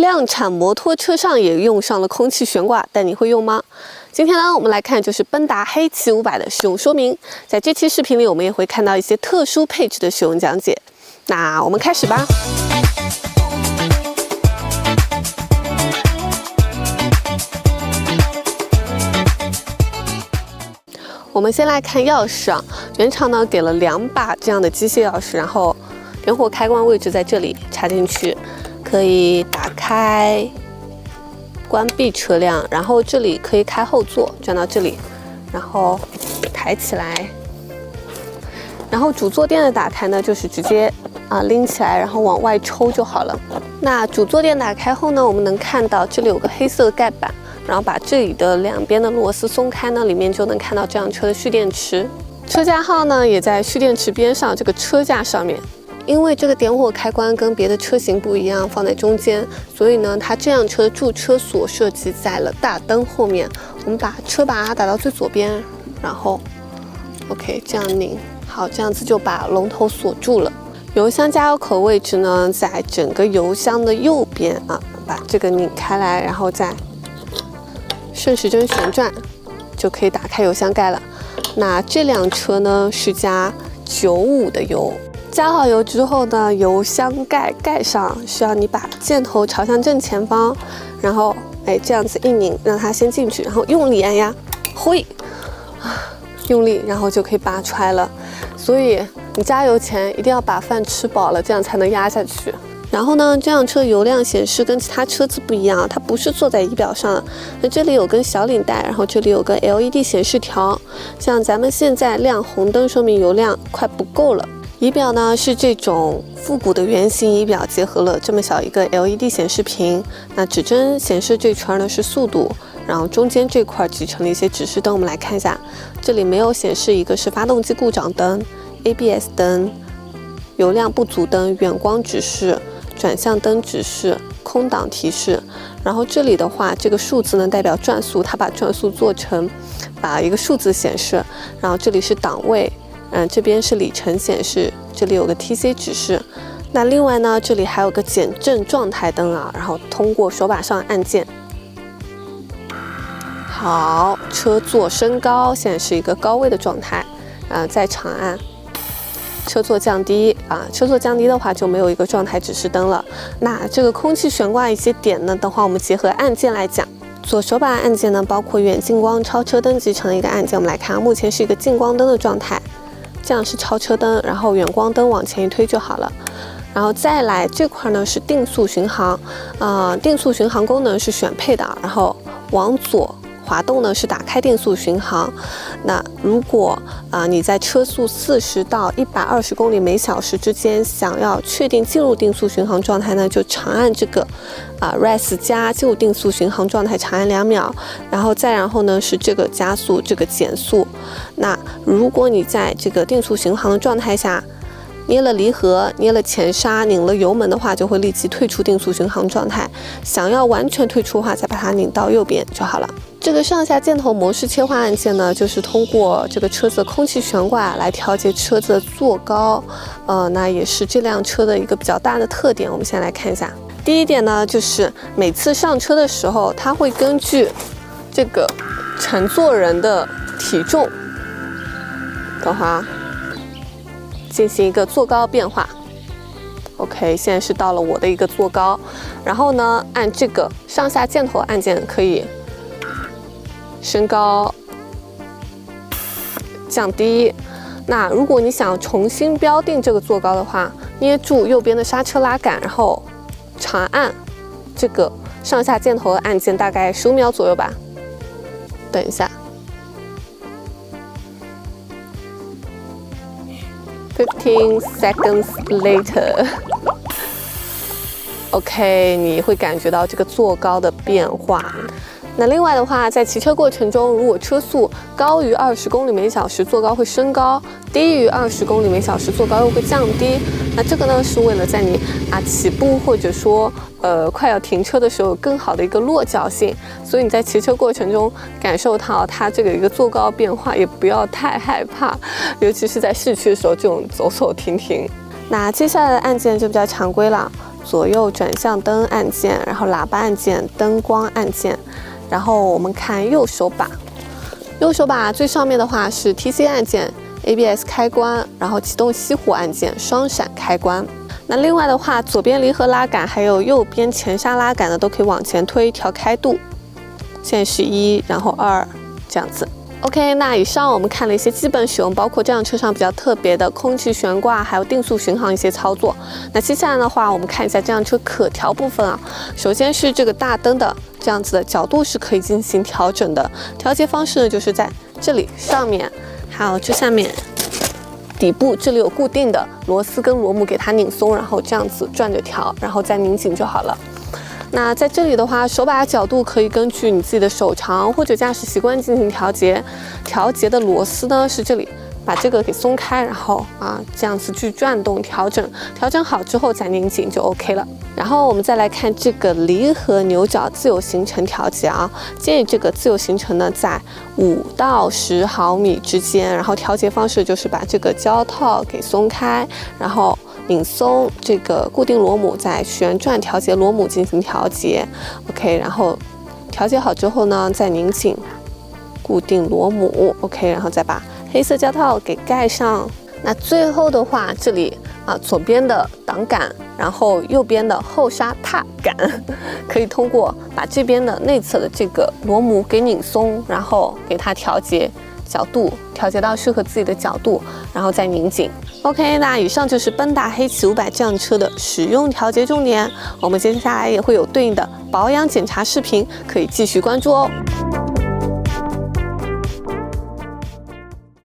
量产摩托车上也用上了空气悬挂，但你会用吗？今天呢，我们来看就是奔达黑骑500的使用说明。在这期视频里，我们也会看到一些特殊配置的使用讲解。那我们开始吧。我们先来看钥匙啊，原厂呢给了2把这样的机械钥匙，然后点火开关位置在这里，插进去。可以打开、关闭车辆，然后这里可以开后座，转到这里，然后抬起来。然后主坐垫的打开呢，就是直接拎起来，然后往外抽就好了。那主坐垫打开后呢，我们能看到这里有个黑色的盖板，然后把这里的2边的螺丝松开呢，里面就能看到这辆车的蓄电池。车架号呢也在蓄电池边上，这个车架上面。因为这个点火开关跟别的车型不一样，放在中间，所以呢，它这辆车的驻车锁设计在了大灯后面。我们把车把打到最左边，然后 OK 这样拧，好，这样子就把龙头锁住了。油箱加油口位置呢，在整个油箱的右边啊，把这个拧开来，然后再顺时针旋转，就可以打开油箱盖了。那这辆车呢是加95的油。加好油之后呢，油箱盖盖上，需要你把箭头朝向正前方，然后这样子一拧，让它先进去，然后用力按压，挥，用力，然后就可以拔出来了。所以你加油前一定要把饭吃饱了，这样才能压下去。然后呢，这辆车油量显示跟其他车子不一样，它不是坐在仪表上的，那这里有根小领带，然后这里有个 LED 显示条，像咱们现在亮红灯，说明油量快不够了。仪表呢是这种复古的圆形仪表，结合了这么小一个 LED 显示屏。那指针显示这圈呢是速度，然后中间这块集成了一些指示灯。我们来看一下，这里没有显示一个是发动机故障灯、ABS 灯、油量不足灯、远光指示、转向灯指示、空挡提示。然后这里的话，这个数字呢代表转速，它把转速做成把一个数字显示。然后这里是档位。这边是里程显示，这里有个 TC 指示。那另外呢，这里还有个减震状态灯啊，然后通过手把上按键。好，车座升高，现在是一个高位的状态。再长按。车座降低车座降低的话就没有一个状态指示灯了。那这个空气悬挂一些点呢，等会我们结合按键来讲。左手把按键呢，包括远近光、超车灯集成的一个按键。我们来看，目前是一个近光灯的状态。这样是超车灯，然后远光灯往前一推就好了。然后再来这块呢是定速巡航，定速巡航功能是选配的，然后往左滑动呢是打开定速巡航。那如果你在车速40到120公里每小时之间，想要确定进入定速巡航状态呢，就长按这个RES 加进入定速巡航状态，长按2秒，然后呢是这个加速，这个减速。那如果你在这个定速巡航的状态下，捏了离合、捏了前刹、拧了油门的话，就会立即退出定速巡航状态。想要完全退出的话，再把它拧到右边就好了。这个上下箭头模式切换按键呢，就是通过这个车子的空气悬挂来调节车子的坐高。那也是这辆车的一个比较大的特点。我们先来看一下。第一点呢，就是每次上车的时候，它会根据这个乘坐人的体重，等会儿进行一个坐高变化。OK， 现在是到了我的一个坐高，然后呢，按这个上下箭头按键可以升高、降低。那如果你想重新标定这个坐高的话，捏住右边的刹车拉杆，然后长按这个上下箭头的按键，大概15秒左右吧。等一下。15 seconds later， OK， 你会感觉到这个坐高的变化。那另外的话，在骑车过程中，如果车速高于20公里每小时，坐高会升高；低于20公里每小时，坐高又会降低。那这个呢，是为了在你起步或者说快要停车的时候有更好的一个落脚性。所以你在骑车过程中感受到它这个一个坐高变化，也不要太害怕，尤其是在市区的时候，这种走走停停。那接下来的按键就比较常规了。左右转向灯按键，然后喇叭按键、灯光按键。然后我们看右手把，右手把最上面的话是 TC 按键、ABS 开关，然后启动熄火按键、双闪开关。那另外的话，左边离合拉杆还有右边前刹拉杆呢，都可以往前推调开度。现在是1，然后2，这样子。OK， 那以上我们看了一些基本使用，包括这辆车上比较特别的空气悬挂，还有定速巡航一些操作。那接下来的话，我们看一下这辆车可调部分啊。首先是这个大灯的这样子的角度是可以进行调整的，调节方式呢就是在这里上面，还有这下面。底部这里有固定的螺丝跟螺母，给它拧松，然后这样子转着调，然后再拧紧就好了。那在这里的话，手把角度可以根据你自己的手长或者驾驶习惯进行调节。调节的螺丝呢是这里，把这个给松开，然后这样子去转动调整，调整好之后再拧紧就 OK 了。然后我们再来看这个离合牛角自由行程调节啊，建议这个自由行程呢在5到10毫米之间，然后调节方式就是把这个胶套给松开，然后拧松这个固定螺母，再旋转调节螺母进行调节 ，OK， 然后调节好之后呢，再拧紧固定螺母 ，OK， 然后再把黑色胶套给盖上。那最后的话，这里左边的挡杆，然后右边的后刹踏杆，可以通过把这边的内侧的这个螺母给拧松，然后给它调节角度，调节到适合自己的角度，然后再拧紧。OK， 那以上就是奔达黑骑500这辆车的使用调节重点。我们接下来也会有对应的保养检查视频，可以继续关注哦。